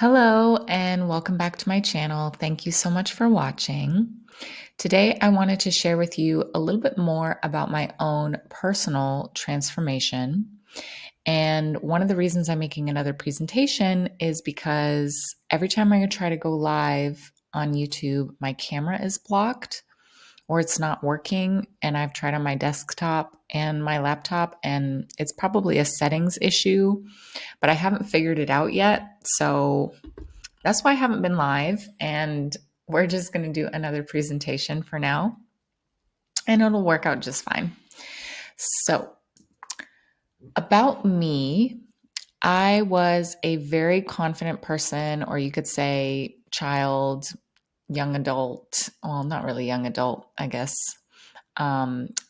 Hello and welcome back to my channel. Thank you so much for watching. Today, I wanted to share with you a little bit more about my own personal transformation. And one of the reasons I'm making another presentation is because every time I try to go live on YouTube, my camera is blocked or it's not working. And I've tried on my desktop and my laptop, and it's probably a settings issue, but I haven't figured it out yet. So that's why I haven't been live, and we're just going to do another presentation for now, and it'll work out just fine. So, about me, I was a very confident person, or you could say child, young adult. Well, not really young adult, I guess.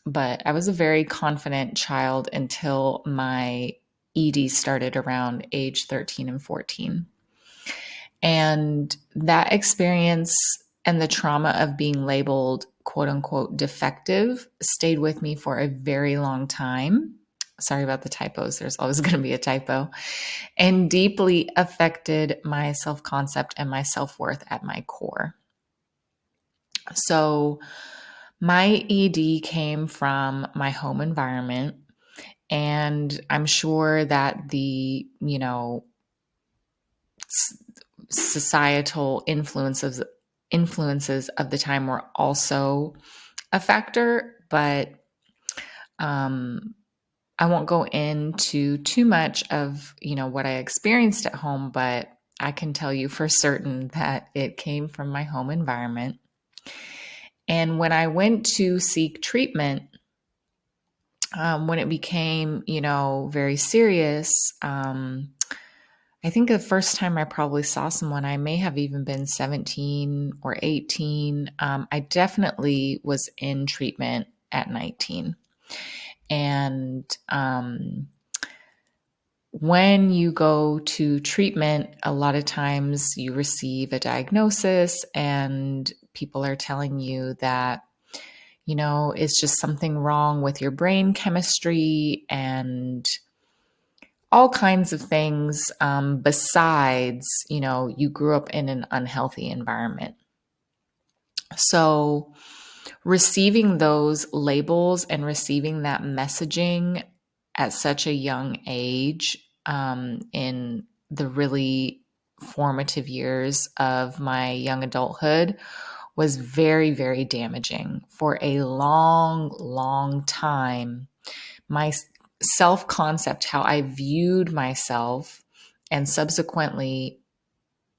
But I was a very confident child until my ED started around age 13 and 14. And that experience and the trauma of being labeled quote unquote defective stayed with me for a very long time. Sorry about the typos. There's always going to be a typo. And deeply affected my self concept and my self worth at my core. So, my ED came from my home environment. And I'm sure that the, societal influences of the time were also a factor, but I won't go into too much of what I experienced at home, but I can tell you for certain that it came from my home environment. And when I went to seek treatment, when it became very serious, I think the first time I probably saw someone, I may have even been 17 or 18. I definitely was in treatment at 19. And when you go to treatment, a lot of times you receive a diagnosis and people are telling you that, it's just something wrong with your brain chemistry and all kinds of things besides, you grew up in an unhealthy environment. So, receiving those labels and receiving that messaging at such a young age, in the really formative years of my young adulthood, was very, very damaging. For a long, long time, my self concept, how I viewed myself, and subsequently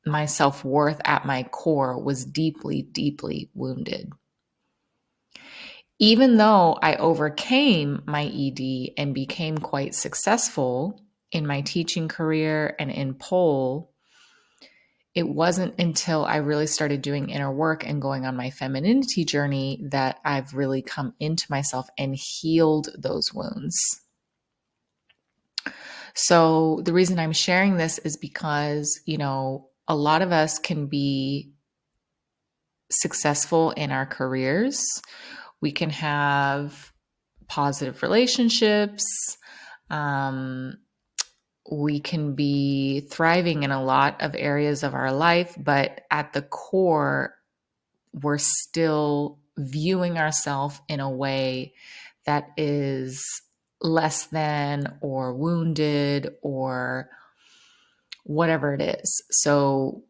my self worth at my core was deeply, deeply wounded. Even though I overcame my ED and became quite successful in my teaching career and in pole, it wasn't until I really started doing inner work and going on my femininity journey that I've really come into myself and healed those wounds. So the reason I'm sharing this is because, a lot of us can be successful in our careers. We can have positive relationships. Um, we can be thriving in a lot of areas of our life, but at the core, we're still viewing ourselves in a way that is less than or wounded or whatever it is. So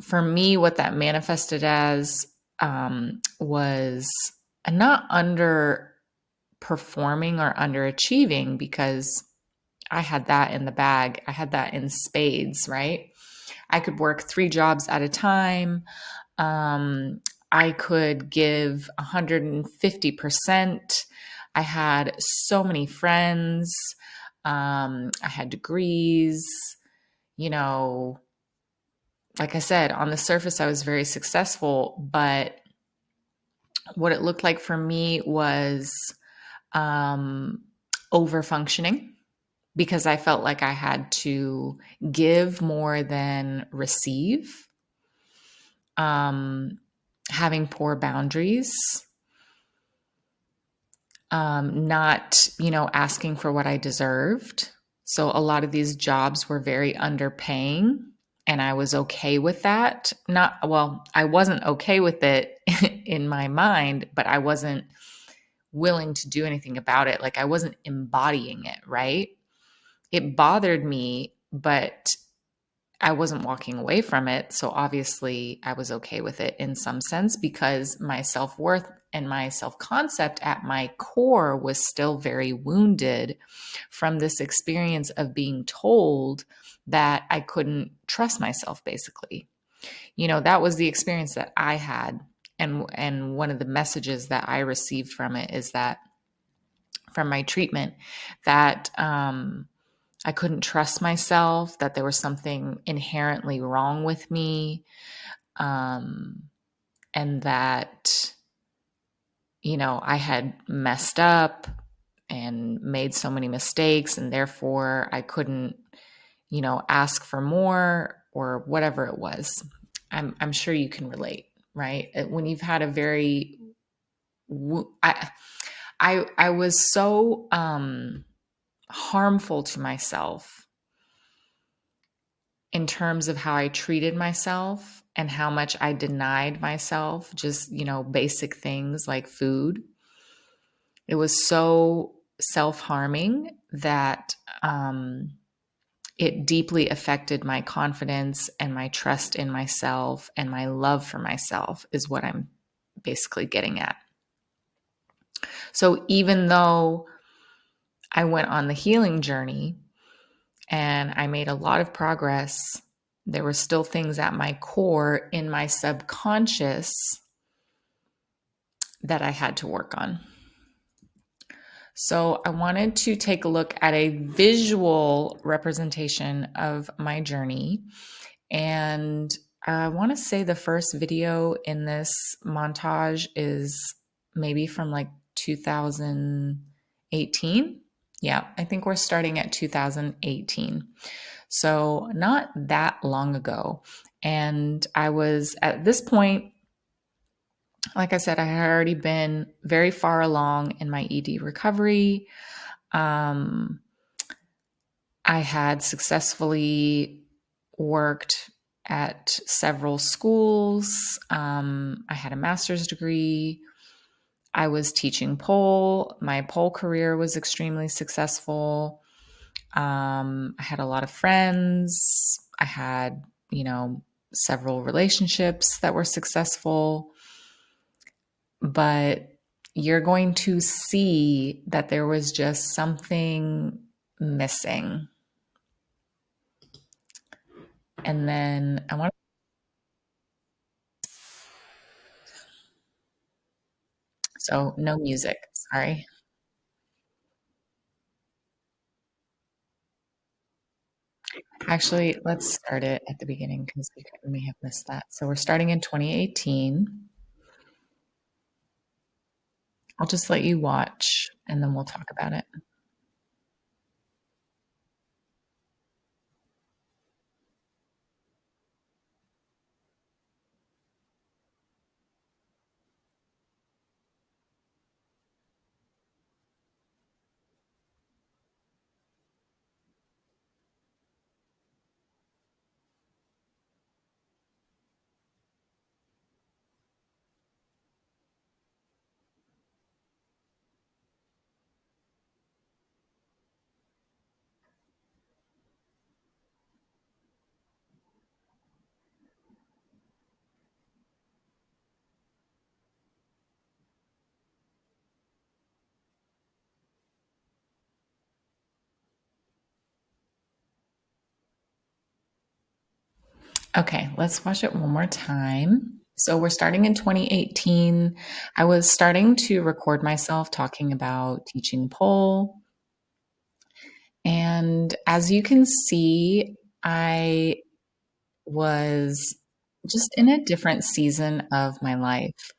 for me, what that manifested as was not underperforming or underachieving, because I had that in the bag. I had that in spades, right? I could work 3 jobs at a time. I could give 150%. I had so many friends. I had degrees. Like I said, on the surface, I was very successful, but what it looked like for me was over functioning, because I felt like I had to give more than receive, having poor boundaries, not, asking for what I deserved. So a lot of these jobs were very underpaying. And I was okay with that. Not, well, I wasn't okay with it in my mind, but I wasn't willing to do anything about it. Like I wasn't embodying it, right? It bothered me, but I wasn't walking away from it. So obviously, I was okay with it in some sense because my self worth and my self concept at my core was still very wounded from this experience of being told that I couldn't trust myself, basically. That was the experience that I had. And one of the messages that I received from it is that from my treatment, that I couldn't trust myself, that there was something inherently wrong with me, um, and that, I had messed up and made so many mistakes, and therefore I couldn't, ask for more or whatever it was. I'm sure you can relate, right? When you've had a very, I was so harmful to myself in terms of how I treated myself and how much I denied myself just, basic things like food. It was so self harming that it deeply affected my confidence and my trust in myself and my love for myself, is what I'm basically getting at. So even though I went on the healing journey and I made a lot of progress, there were still things at my core in my subconscious that I had to work on. So I wanted to take a look at a visual representation of my journey. And I want to say the first video in this montage is maybe from like 2018. Yeah, I think we're starting at 2018. So not that long ago. And I was at this point, like I said, I had already been very far along in my ED recovery. Um, I had successfully worked at several schools. I had a master's degree. I was teaching pole. My pole career was extremely successful. I had a lot of friends. I had, several relationships that were successful. But you're going to see that there was just something missing. And then I want so no music, sorry. Actually, let's start it at the beginning because we may have missed that. So we're starting in 2018. I'll just let you watch and then we'll talk about it. Okay, let's watch it one more time. So we're starting in 2018. I was starting to record myself talking about teaching pole. And as you can see, I was just in a different season of my life.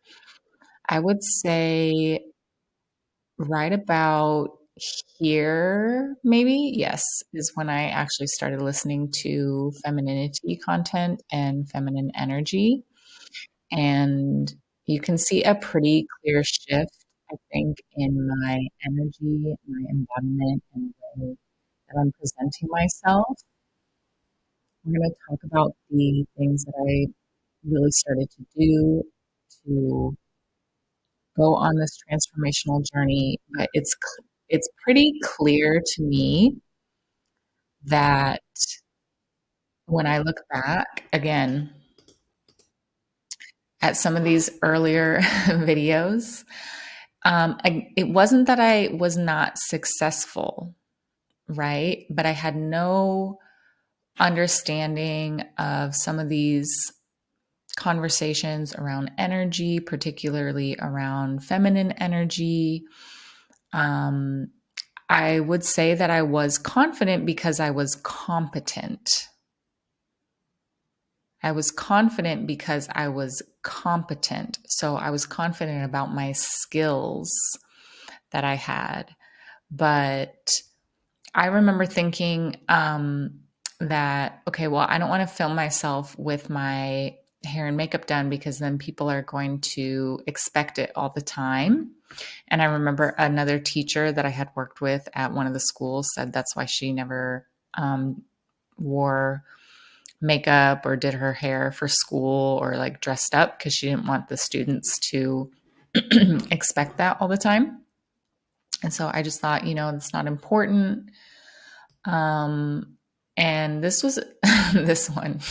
I would say right about here, maybe, yes, is when I actually started listening to femininity content and feminine energy. And you can see a pretty clear shift, I think, in my energy, my embodiment, and the way that I'm presenting myself. We're going to talk about the things that I really started to do to go on this transformational journey. But it's pretty clear to me that when I look back again at some of these earlier videos, it wasn't that I was not successful, right? But I had no understanding of some of these conversations around energy, particularly around feminine energy. Um, I would say that I was confident because I was competent. I was confident because I was competent. So I was confident about my skills that I had. But I remember thinking that, okay, well, I don't want to film myself with my hair and makeup done because then people are going to expect it all the time. And I remember another teacher that I had worked with at one of the schools said that's why she never wore makeup or did her hair for school or like dressed up because she didn't want the students to expect that all the time. And so I just thought, it's not important. Um, and this was this one.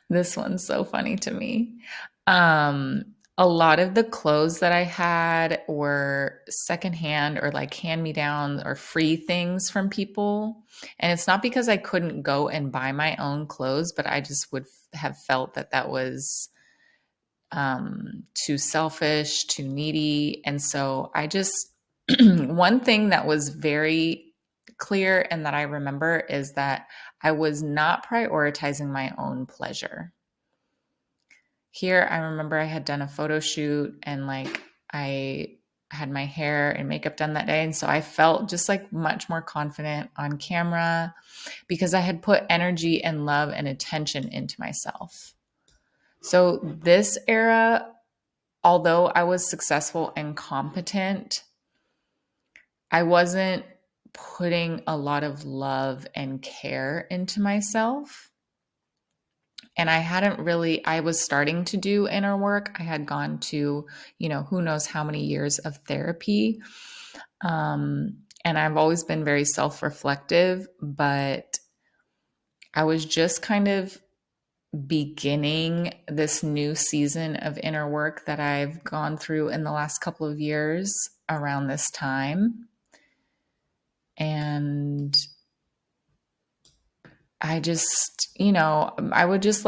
This one's so funny to me. Um, a lot of the clothes that I had were secondhand or like hand me downs or free things from people. And it's not because I couldn't go and buy my own clothes, but I just would have felt that that was too selfish, too needy. And so I just, one thing that was very clear and that I remember is that I was not prioritizing my own pleasure. Here, I remember I had done a photo shoot and like I had my hair and makeup done that day. And so I felt just like much more confident on camera because I had put energy and love and attention into myself. So this era, although I was successful and competent, I wasn't putting a lot of love and care into myself. And I was starting to do inner work. I had gone to, who knows how many years of therapy. And I've always been very self reflective, but I was just kind of beginning this new season of inner work that I've gone through in the last couple of years around this time. And I just, I would just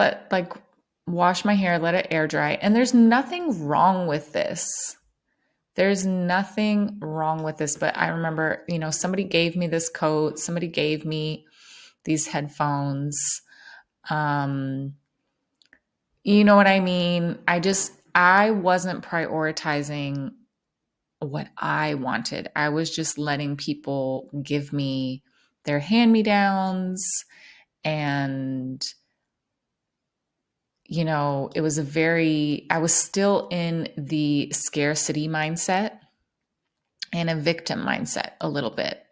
wash my hair, let it air dry. And there's nothing wrong with this. There's nothing wrong with this. But I remember, somebody gave me this coat, somebody gave me these headphones. You know what I mean? I wasn't prioritizing what I wanted. I was just letting people give me their hand-me-downs. And, I was still in the scarcity mindset and a victim mindset a little bit.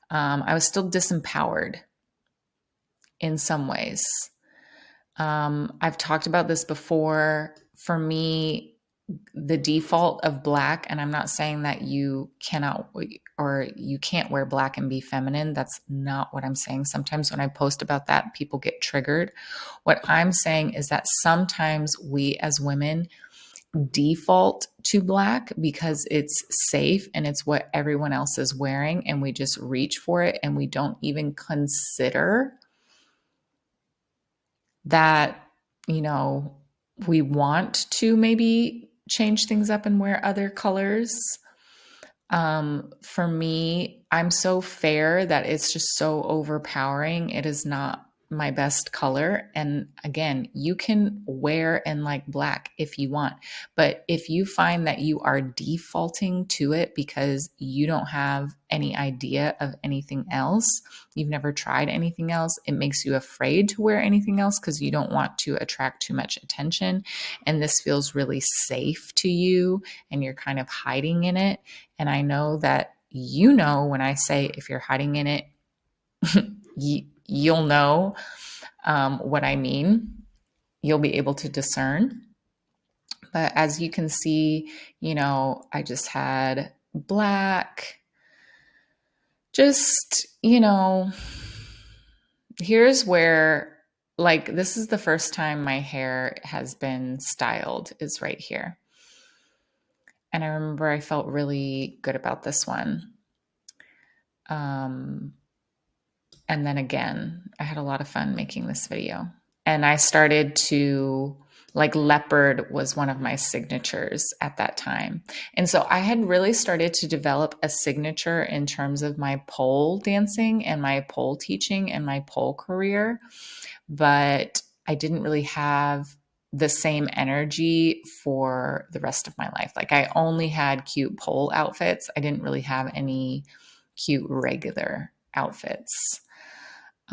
I was still disempowered in some ways. I've talked about this before. For me, the default of black, and I'm not saying that you cannot or you can't wear black and be feminine. That's not what I'm saying. Sometimes when I post about that, people get triggered. What I'm saying is that sometimes we as women default to black because it's safe and it's what everyone else is wearing, and we just reach for it and we don't even consider that, we want to maybe change things up and wear other colors. For me, I'm so fair that it's just so overpowering. It is not my best color. And again, you can wear and like black if you want. But if you find that you are defaulting to it because you don't have any idea of anything else, you've never tried anything else, it makes you afraid to wear anything else because you don't want to attract too much attention. And this feels really safe to you and you're kind of hiding in it. And I know that when I say if you're hiding in it, you'll know what I mean. You'll be able to discern. But as you can see, I just had black, just, here's where, like, this is the first time my hair has been styled, is right here. And I remember I felt really good about this one. And then again, I had a lot of fun making this video. And I started to, like, leopard was one of my signatures at that time. And so I had really started to develop a signature in terms of my pole dancing and my pole teaching and my pole career. But I didn't really have the same energy for the rest of my life. Like, I only had cute pole outfits. I didn't really have any cute regular outfits.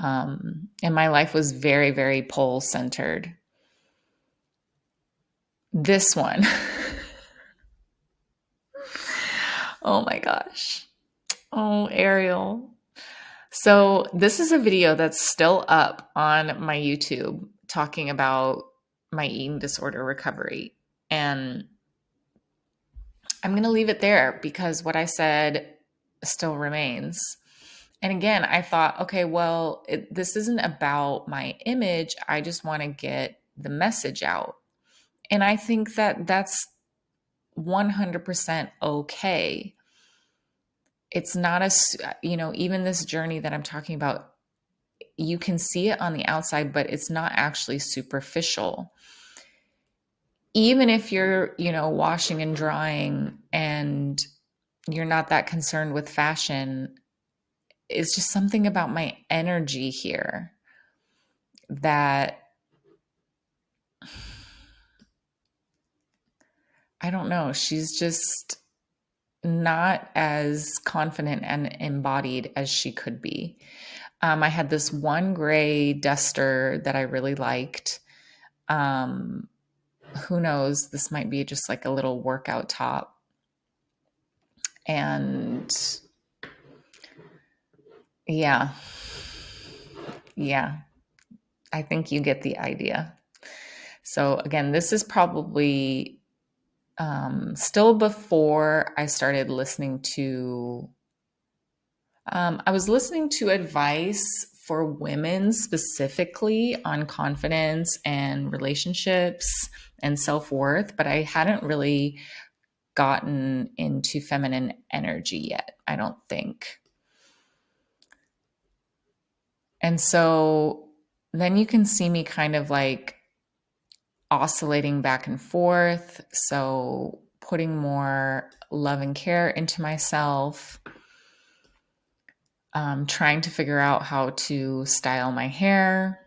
And my life was very, very pole centered. This one, oh my gosh. Oh, Ariel. So this is a video that's still up on my YouTube talking about my eating disorder recovery. And I'm going to leave it there because what I said still remains. And again, I thought, okay, well, this isn't about my image. I just want to get the message out. And I think that that's 100% okay. It's not even this journey that I'm talking about, you can see it on the outside, but it's not actually superficial. Even if you're, washing and drying and you're not that concerned with fashion, it's just something about my energy here that I don't know. She's just not as confident and embodied as she could be. I had this one gray duster that I really liked. Who knows? This might be just like a little workout top. And yeah, I think you get the idea. So again, this is probably still before I started listening to, I was listening to advice for women specifically on confidence and relationships and self-worth, but I hadn't really gotten into feminine energy yet, I don't think. And so then you can see me kind of like oscillating back and forth. So putting more love and care into myself, trying to figure out how to style my hair.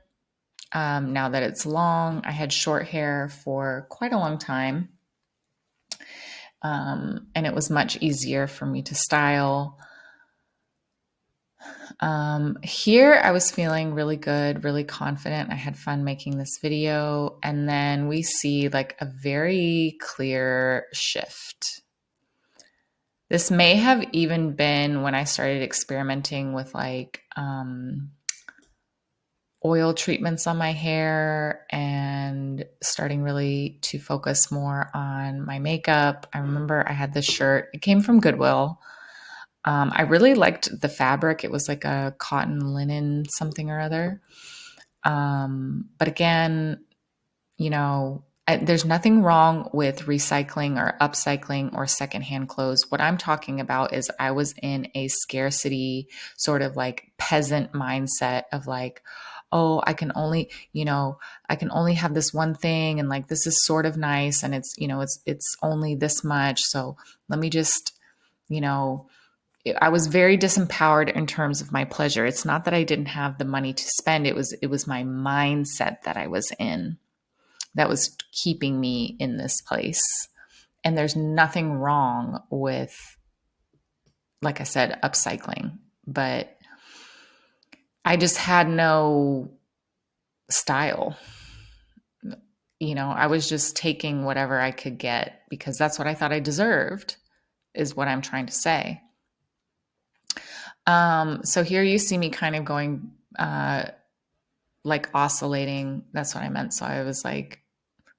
Now that it's long, I had short hair for quite a long time. And it was much easier for me to style. Here I was feeling really good, really confident. I had fun making this video. And then we see like a very clear shift. This may have even been when I started experimenting with like oil treatments on my hair and starting really to focus more on my makeup. I remember I had this shirt. It came from Goodwill. I really liked the fabric. It was like a cotton linen something or other. But again, there's nothing wrong with recycling or upcycling or secondhand clothes. What I'm talking about is I was in a scarcity sort of like peasant mindset of like, oh, I can only have this one thing. And like, this is sort of nice. And it's only this much. So let me just, I was very disempowered in terms of my pleasure. It's not that I didn't have the money to spend. It was my mindset that I was in that was keeping me in this place. And there's nothing wrong with, like I said, upcycling, but I just had no style. I was just taking whatever I could get because that's what I thought I deserved, is what I'm trying to say. So here you see me kind of going uh, like oscillating. That's what I meant. So I was like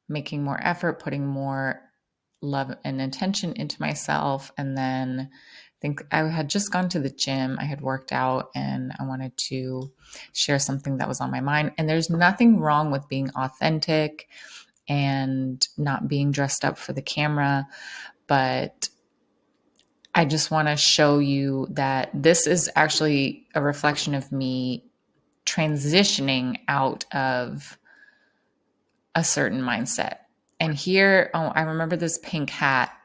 making more effort, putting more love and attention into myself. And then I think I had just gone to the gym. I had worked out and I wanted to share something that was on my mind. And there's nothing wrong with being authentic and not being dressed up for the camera. But I just want to show you that this is actually a reflection of me transitioning out of a certain mindset. And here, oh, I remember this pink hat.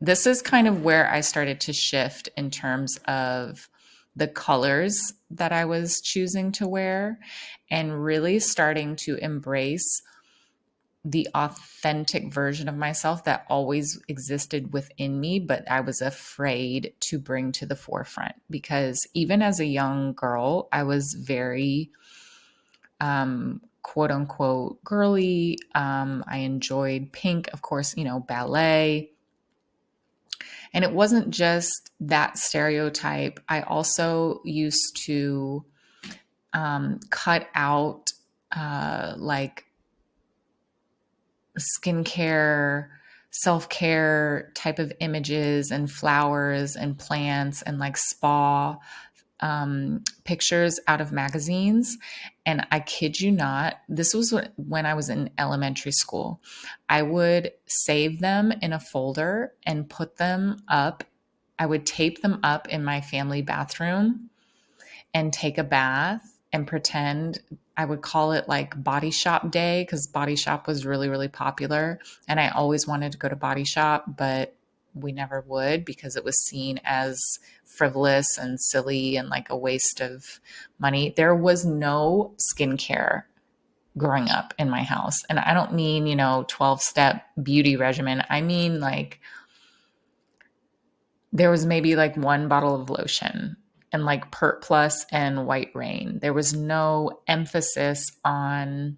This is kind of where I started to shift in terms of the colors that I was choosing to wear and really starting to embrace the authentic version of myself that always existed within me, but I was afraid to bring to the forefront because even as a young girl, I was very quote unquote girly. I enjoyed pink, of course, ballet. And it wasn't just that stereotype. I also used to cut out like skincare, self care type of images and flowers and plants and like spa pictures out of magazines. And I kid you not, this was when I was in elementary school. I would save them in a folder and put them up. I would tape them up in my family bathroom and take a bath and pretend. I would call it like Body Shop Day because Body Shop was really, really popular. And I always wanted to go to Body Shop, but we never would because it was seen as frivolous and silly and like a waste of money. There was no skincare growing up in my house. And I don't mean, 12-step beauty regimen. I mean, like, there was maybe like one bottle of lotion and like Pert Plus and White Rain. There was no emphasis on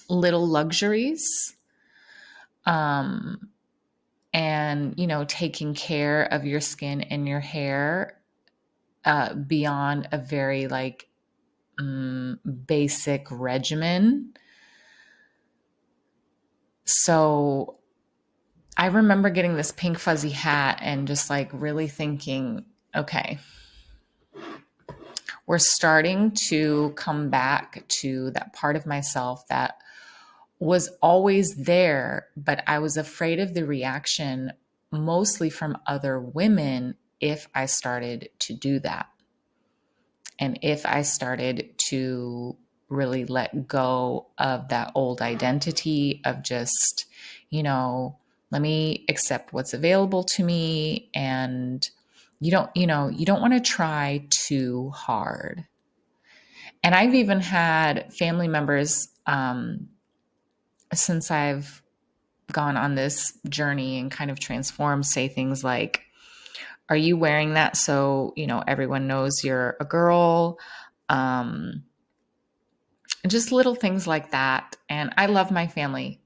little luxuries. Um, and taking care of your skin and your hair beyond a very like basic regimen. So I remember getting this pink fuzzy hat and just like really thinking, okay, we're starting to come back to that part of myself that was always there, but I was afraid of the reaction, mostly from other women, if I started to do that. And if I started to really let go of that old identity of just, let me accept what's available to me. And you don't want to try too hard. And I've even had family members, since I've gone on this journey and kind of transformed, say things like, are you wearing that so, everyone knows you're a girl? Just little things like that. And I love my family.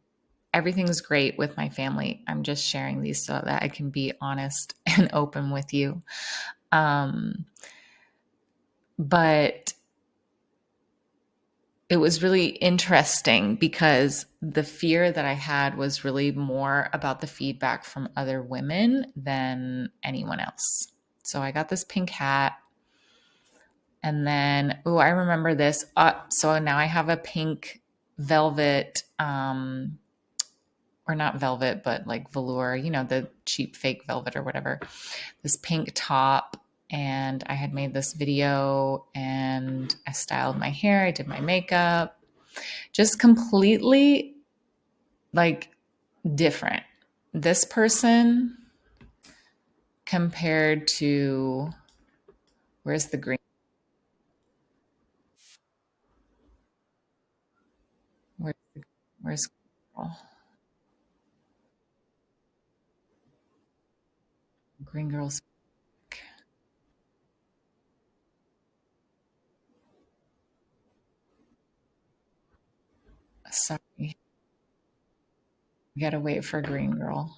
Everything's great with my family. I'm just sharing these so that I can be honest and open with you. But it was really interesting because the fear that I had was really more about the feedback from other women than anyone else. So I got this pink hat. And then, I remember this. So now I have a pink velvet, or not velvet, but like velour, the cheap fake velvet or whatever, this pink top. And I had made this video and I styled my hair. I did my makeup, just completely like different. This person compared to, where's the green? Where, where's, oh, green girl's, sorry. We gotta wait for green girl.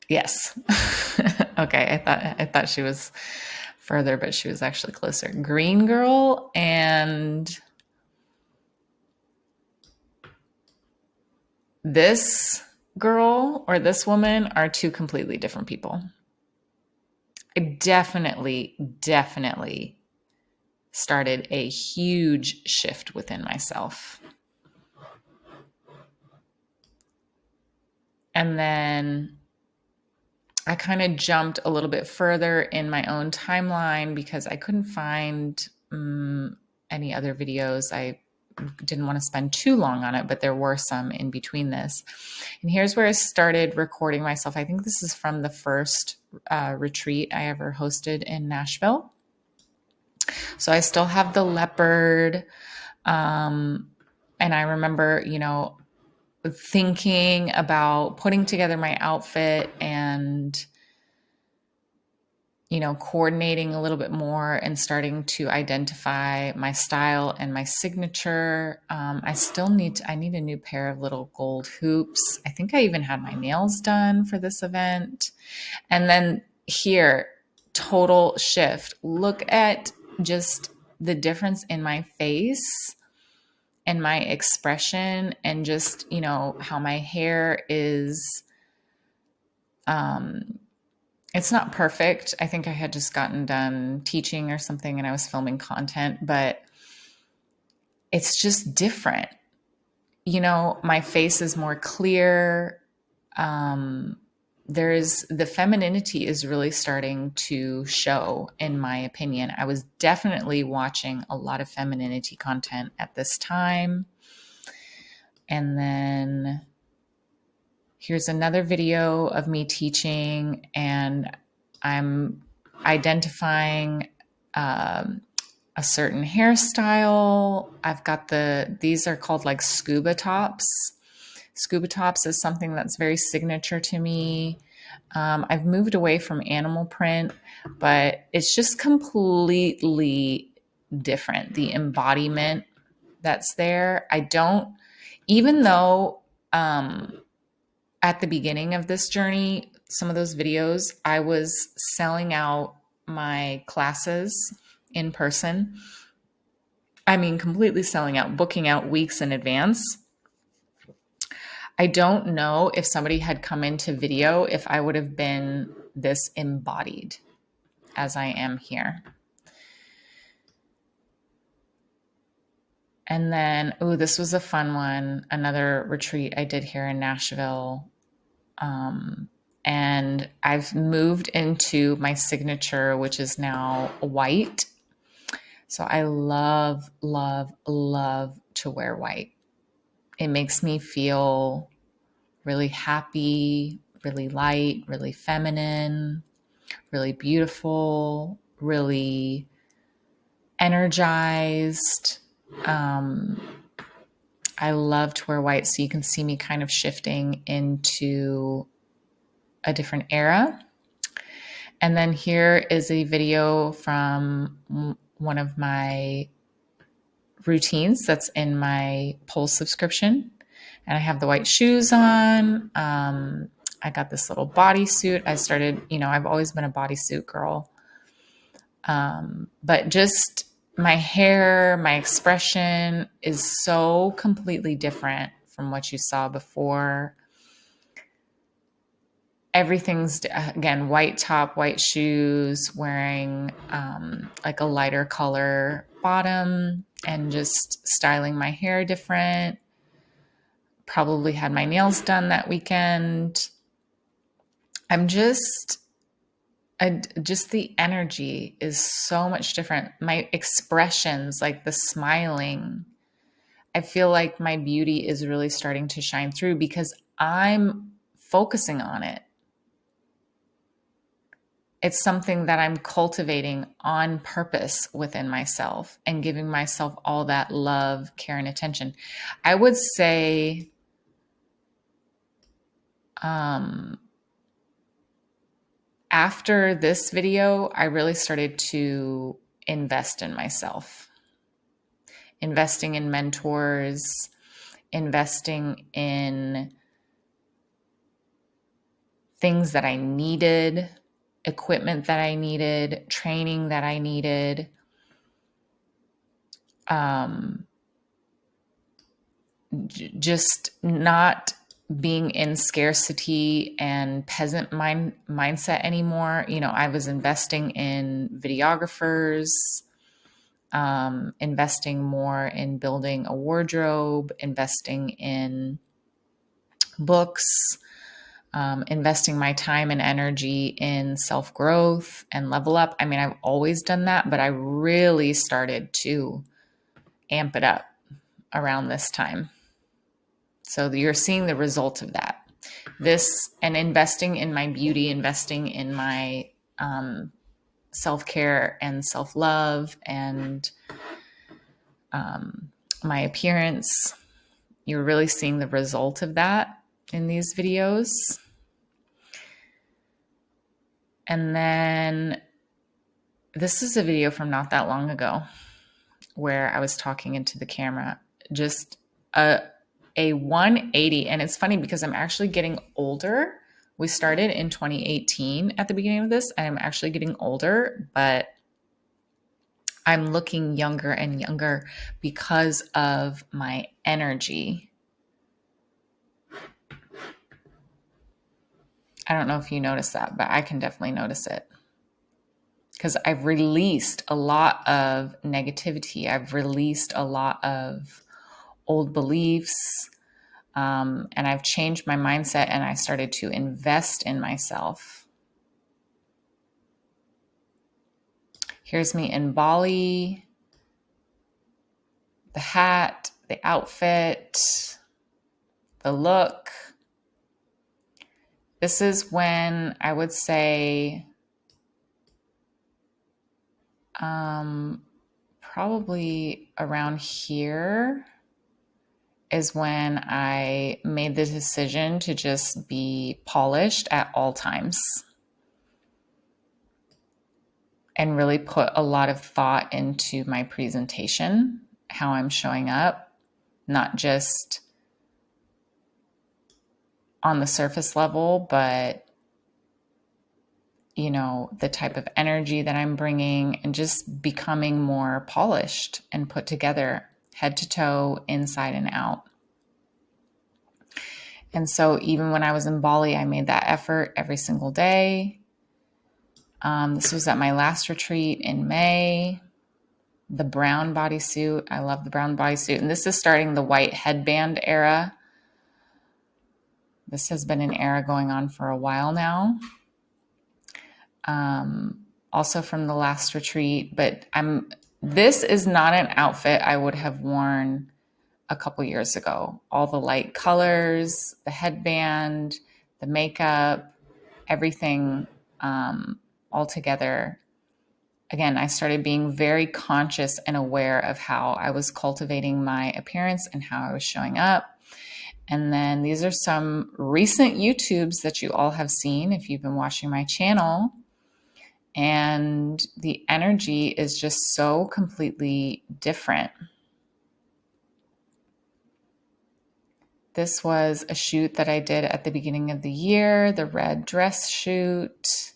Yes. Okay, I thought she was further, but she was actually closer. Green girl and this girl or this woman are two completely different people. I definitely started a huge shift within myself. And then I kind of jumped a little bit further in my own timeline because I couldn't find any other videos. I didn't want to spend too long on it, but there were some in between this. And here's where I started recording myself. I think this is from the first retreat I ever hosted in Nashville. So I still have the leopard. And I remember, thinking about putting together my outfit and coordinating a little bit more and starting to identify my style and my signature. I need a new pair of little gold hoops. I think I even had my nails done for this event. And then here, total shift. Look at just the difference in my face and my expression and just, how my hair is, it's not perfect. I think I had just gotten done teaching or something and I was filming content, but it's just different. My face is more clear. The femininity is really starting to show, in my opinion. I was definitely watching a lot of femininity content at this time. And then here's another video of me teaching, and I'm identifying a certain hairstyle. I've got these are called like scuba tops. Scuba tops is something that's very signature to me. I've moved away from animal print, but it's just completely different. The embodiment that's there. Even though at the beginning of this journey, some of those videos, I was selling out my classes in person. I mean, completely selling out, booking out weeks in advance. I don't know if somebody had come into video, if I would have been this embodied as I am here. And then, this was a fun one. Another retreat I did here in Nashville. And I've moved into my signature, which is now white. So I love, love, love to wear white. It makes me feel really happy, really light, really feminine, really beautiful, really energized. I love to wear white, so you can see me kind of shifting into a different era. And then here is a video from one of my routines that's in my Pulse subscription. And I have the white shoes on. I got this little bodysuit. I've always been a bodysuit girl. But just my hair, my expression is so completely different from what you saw before. Everything's, again, white top, white shoes, wearing like a lighter color bottom, and just styling my hair different. Probably had my nails done that weekend. Just the energy is so much different. My expressions, like the smiling, I feel like my beauty is really starting to shine through because I'm focusing on it. It's something that I'm cultivating on purpose within myself and giving myself all that love, care, and attention. I would say after this video, I really started to invest in myself, investing in mentors, investing in things that I needed, equipment that I needed, training that I needed, just not being in scarcity and peasant mindset anymore. I was investing in videographers, investing more in building a wardrobe, investing in books, investing my time and energy in self growth and level up. I mean, I've always done that, but I really started to amp it up around this time. So you're seeing the result of that. This and investing in my beauty, investing in my self-care and self-love and my appearance. You're really seeing the result of that in these videos. And then this is a video from not that long ago where I was talking into the camera. Just a 180. And it's funny because I'm actually getting older. We started in 2018 at the beginning of this, and I'm actually getting older, but I'm looking younger and younger because of my energy. I don't know if you notice that, but I can definitely notice it because I've released a lot of negativity. I've released a lot of old beliefs, and I've changed my mindset, and I started to invest in myself. Here's me in Bali, the hat, the outfit, the look. This is when I would say probably around here is when I made the decision to just be polished at all times and really put a lot of thought into my presentation, how I'm showing up, not just on the surface level, but the type of energy that I'm bringing and just becoming more polished and put together head to toe, inside and out. And so even when I was in Bali, I made that effort every single day. This was at my last retreat in May. The brown bodysuit. I love the brown bodysuit. And this is starting the white headband era. This has been an era going on for a while now. Also from the last retreat, but this is not an outfit I would have worn a couple years ago. All the light colors, the headband, the makeup, everything all together. Again, I started being very conscious and aware of how I was cultivating my appearance and how I was showing up. And then these are some recent YouTubes that you all have seen if you've been watching my channel. And the energy is just so completely different. This was a shoot that I did at the beginning of the year, the red dress shoot.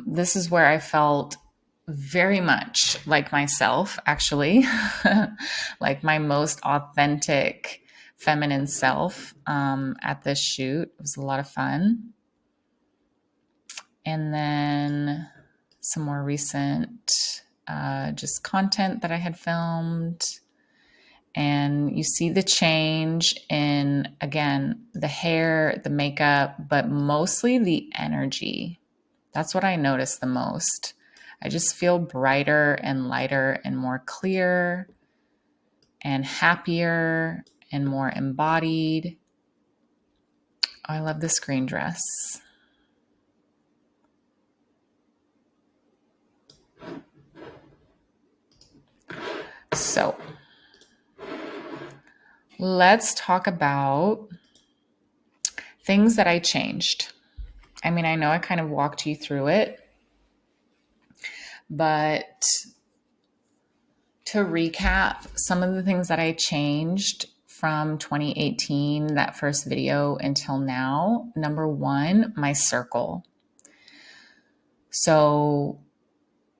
This is where I felt very much like myself, actually, like my most authentic feminine self at this shoot. It was a lot of fun. And then some more recent just content that I had filmed. And you see the change in, again, the hair, the makeup, but mostly the energy. That's what I notice the most. I just feel brighter and lighter and more clear and happier and more embodied. Oh, I love this green dress. So let's talk about things that I changed. I mean, I know I kind of walked you through it, but to recap, some of the things that I changed from 2018, that first video, until now. Number one, my circle. So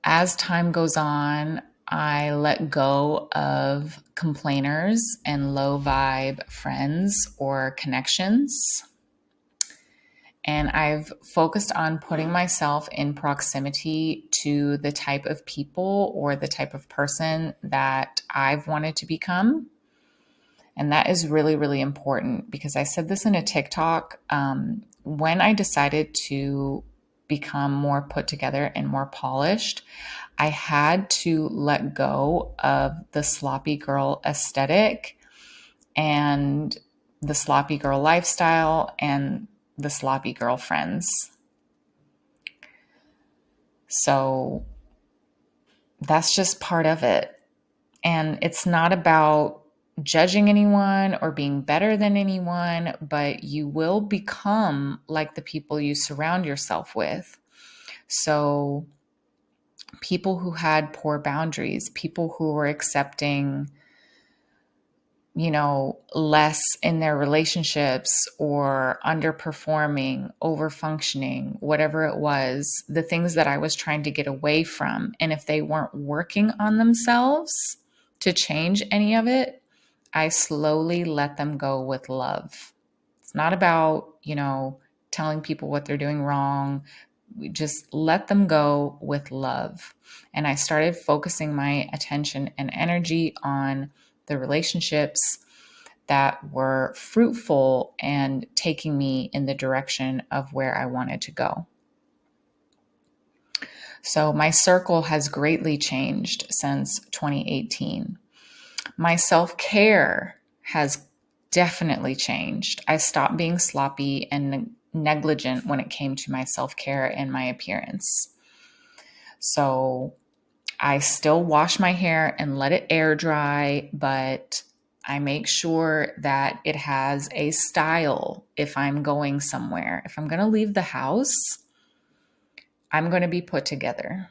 as time goes on, I let go of complainers and low vibe friends or connections. And I've focused on putting myself in proximity to the type of people or the type of person that I've wanted to become. And that is really, really important because I said this in a TikTok. When I decided to become more put together and more polished, I had to let go of the sloppy girl aesthetic and the sloppy girl lifestyle and the sloppy girlfriends. So that's just part of it. And it's not about judging anyone or being better than anyone, but you will become like the people you surround yourself with. So people who had poor boundaries, people who were accepting, less in their relationships or underperforming, overfunctioning, whatever it was, the things that I was trying to get away from. And if they weren't working on themselves to change any of it, I slowly let them go with love. It's not about, telling people what they're doing wrong. We just let them go with love. And I started focusing my attention and energy on the relationships that were fruitful and taking me in the direction of where I wanted to go. So my circle has greatly changed since 2018. My self-care has definitely changed. I stopped being sloppy and negligent when it came to my self-care and my appearance. So I still wash my hair and let it air dry, but I make sure that it has a style if I'm going somewhere. If I'm going to leave the house, I'm going to be put together.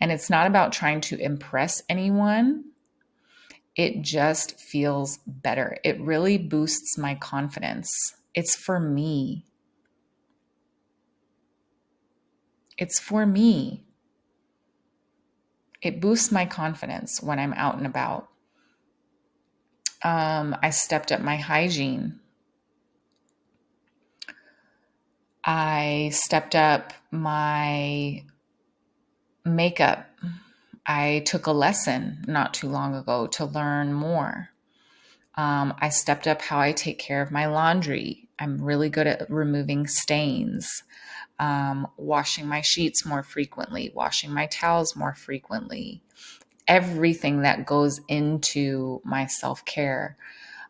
And it's not about trying to impress anyone. It just feels better. It really boosts my confidence. It's for me. It's for me. It boosts my confidence when I'm out and about. I stepped up my hygiene. I stepped up my makeup. I took a lesson not too long ago to learn more. I stepped up how I take care of my laundry. I'm really good at removing stains, washing my sheets more frequently, washing my towels more frequently. Everything that goes into my self-care.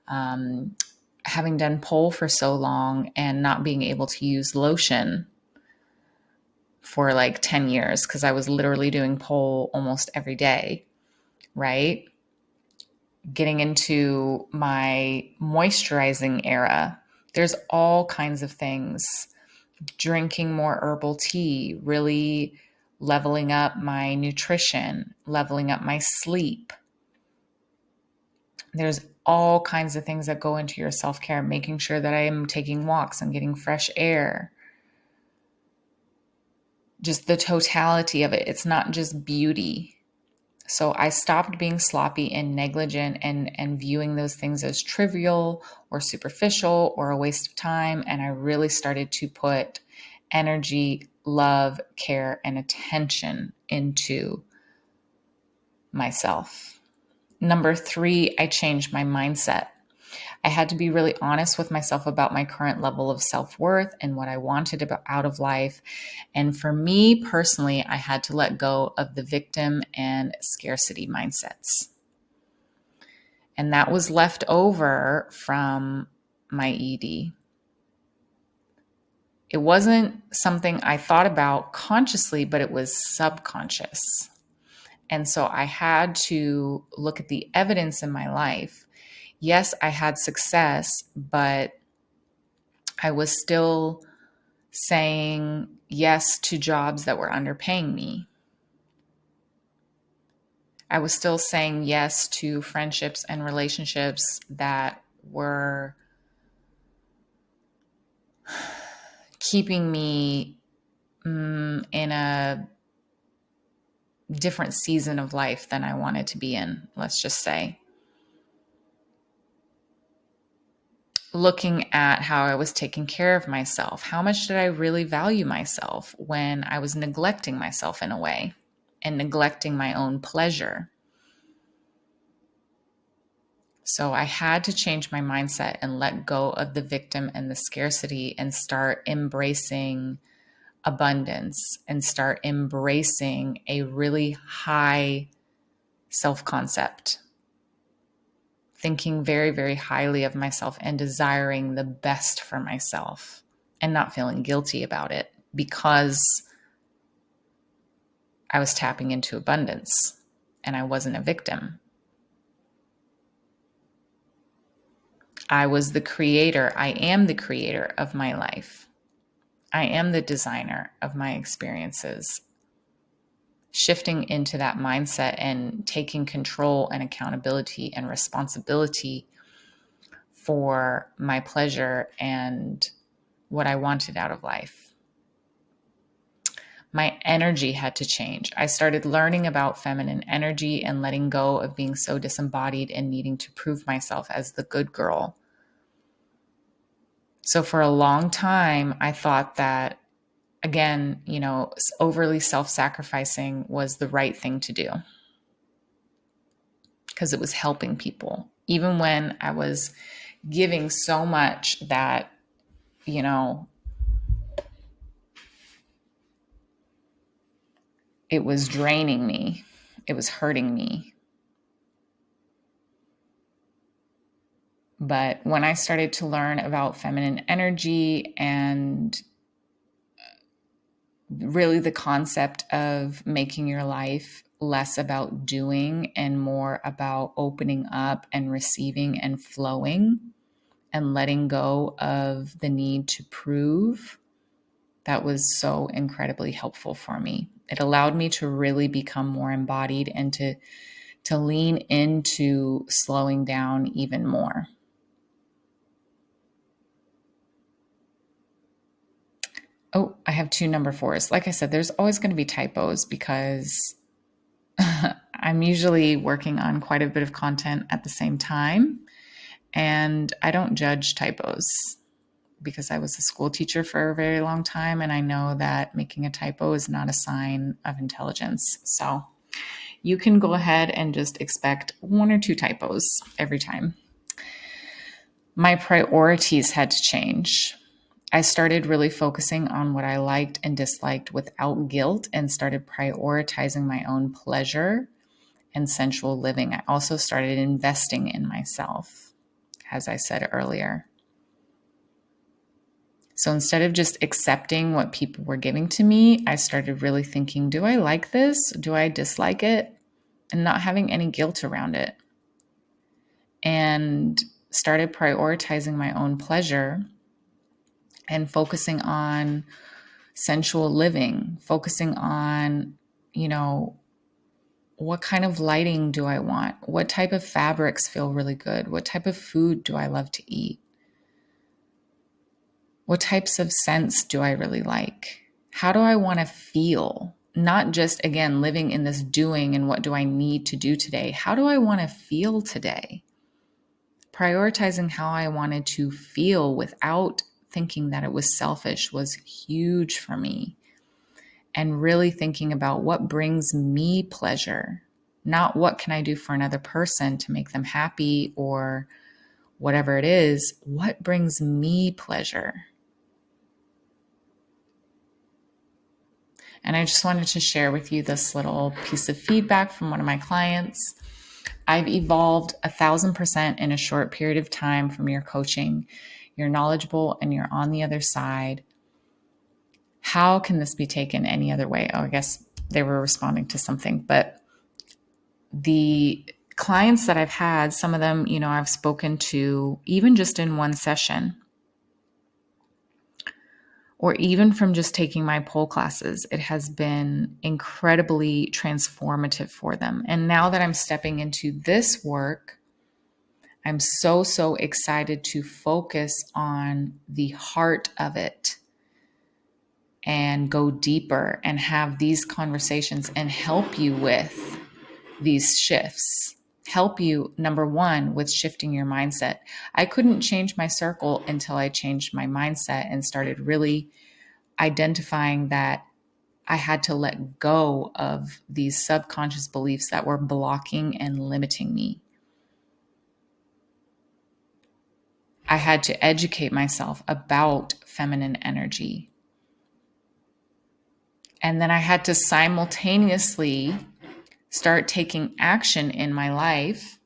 Having done pole for so long and not being able to use lotion for like 10 years because I was literally doing pole almost every day, right? Getting into my moisturizing era. There's all kinds of things. Drinking more herbal tea, really leveling up my nutrition, leveling up my sleep. There's all kinds of things that go into your self-care, making sure that I am taking walks and getting fresh air. Just the totality of it. It's not just beauty. So I stopped being sloppy and negligent and viewing those things as trivial or superficial or a waste of time. And I really started to put energy, love, care, and attention into myself. Number 3, I changed my mindset. I had to be really honest with myself about my current level of self-worth and what I wanted out of life. And for me personally, I had to let go of the victim and scarcity mindsets. And that was left over from my ED. It wasn't something I thought about consciously, but it was subconscious. And so I had to look at the evidence in my life. Yes, I had success, but I was still saying yes to jobs that were underpaying me. I was still saying yes to friendships and relationships that were keeping me in a different season of life than I wanted to be in, let's just say. Looking at how I was taking care of myself. How much did I really value myself when I was neglecting myself in a way and neglecting my own pleasure? So I had to change my mindset and let go of the victim and the scarcity and start embracing abundance and start embracing a really high self-concept, thinking very, very highly of myself and desiring the best for myself and not feeling guilty about it because I was tapping into abundance and I wasn't a victim. I was the creator. I am the creator of my life. I am the designer of my experiences. Shifting into that mindset and taking control and accountability and responsibility for my pleasure and what I wanted out of life. My energy had to change. I started learning about feminine energy and letting go of being so disembodied and needing to prove myself as the good girl. So for a long time, I thought that, again, overly self-sacrificing was the right thing to do because it was helping people. Even when I was giving so much that, it was draining me, it was hurting me. But when I started to learn about feminine energy and really the concept of making your life less about doing and more about opening up and receiving and flowing and letting go of the need to prove, that was so incredibly helpful for me. It allowed me to really become more embodied and to lean into slowing down even more. Oh, I have 2 number 4s. Like I said, there's always going to be typos because I'm usually working on quite a bit of content at the same time. And I don't judge typos because I was a school teacher for a very long time. And I know that making a typo is not a sign of intelligence. So you can go ahead and just expect 1 or 2 typos every time. My priorities had to change. I started really focusing on what I liked and disliked without guilt and started prioritizing my own pleasure and sensual living. I also started investing in myself, as I said earlier. So instead of just accepting what people were giving to me, I started really thinking, do I like this? Do I dislike it? And not having any guilt around it. And started prioritizing my own pleasure and focusing on sensual living, focusing on, what kind of lighting do I want? What type of fabrics feel really good? What type of food do I love to eat? What types of scents do I really like? How do I want to feel? Not just, again, living in this doing and what do I need to do today? How do I want to feel today? Prioritizing how I wanted to feel without thinking that it was selfish was huge for me. And really thinking about what brings me pleasure, not what can I do for another person to make them happy or whatever it is. What brings me pleasure? And I just wanted to share with you this little piece of feedback from one of my clients. I've evolved 1,000% in a short period of time from your coaching. You're knowledgeable and you're on the other side. How can this be taken any other way? Oh, I guess they were responding to something. But the clients that I've had, some of them, I've spoken to even just in one session, or even from just taking my pole classes. It has been incredibly transformative for them. And now that I'm stepping into this work, I'm so excited to focus on the heart of it and go deeper and have these conversations and help you with these shifts. Help you, number one, with shifting your mindset. I couldn't change my circle until I changed my mindset and started really identifying that I had to let go of these subconscious beliefs that were blocking and limiting me. I had to educate myself about feminine energy. And then I had to simultaneously start taking action in my life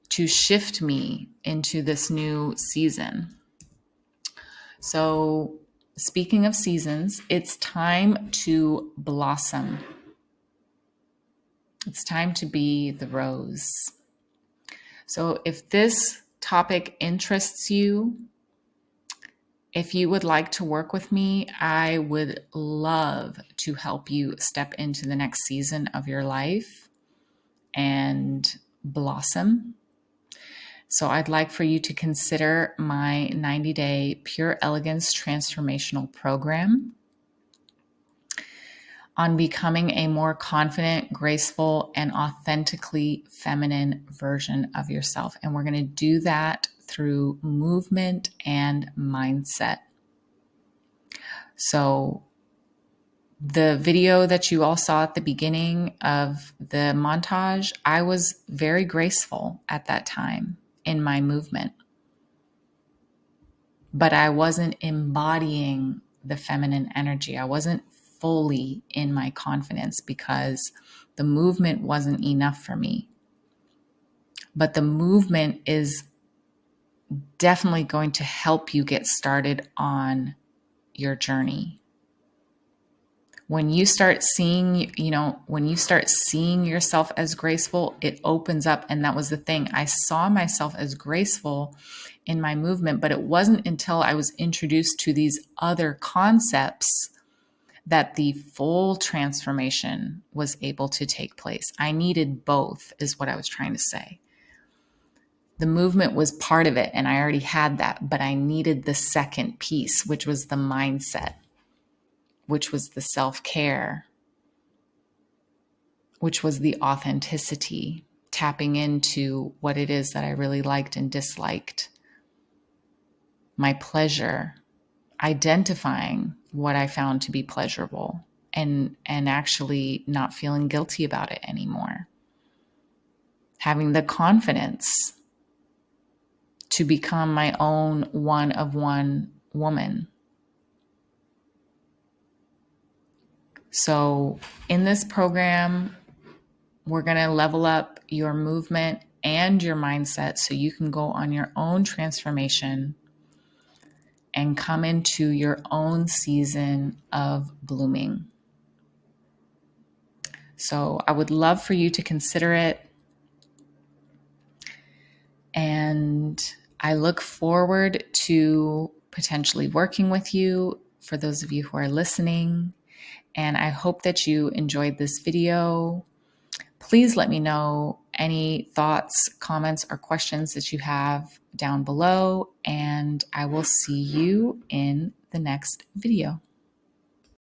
to shift me into this new season. So, speaking of seasons, it's time to blossom. It's time to be the rose. So, if this topic interests you, if you would like to work with me, I would love to help you step into the next season of your life and blossom. So I'd like for you to consider my 90-day Pure Elegance Transformational Program on becoming a more confident, graceful, and authentically feminine version of yourself. And we're going to do that through movement and mindset. So the video that you all saw at the beginning of the montage, I was very graceful at that time in my movement, but I wasn't embodying the feminine energy. I wasn't fully in my confidence because the movement wasn't enough for me. But the movement is definitely going to help you get started on your journey. When you start seeing, when you start seeing yourself as graceful, it opens up. And that was the thing. I saw myself as graceful in my movement, but it wasn't until I was introduced to these other concepts that the full transformation was able to take place. I needed both, is what I was trying to say. The movement was part of it, and I already had that, but I needed the second piece, which was the mindset, which was the self-care, which was the authenticity, tapping into what it is that I really liked and disliked, my pleasure, identifying what I found to be pleasurable, and actually not feeling guilty about it anymore. Having the confidence to become my own one of one woman. So in this program, we're going to level up your movement and your mindset so you can go on your own transformation and come into your own season of blooming. So I would love for you to consider it. And I look forward to potentially working with you, for those of you who are listening. And I hope that you enjoyed this video. Please let me know any thoughts, comments, or questions that you have down below, and I will see you in the next video.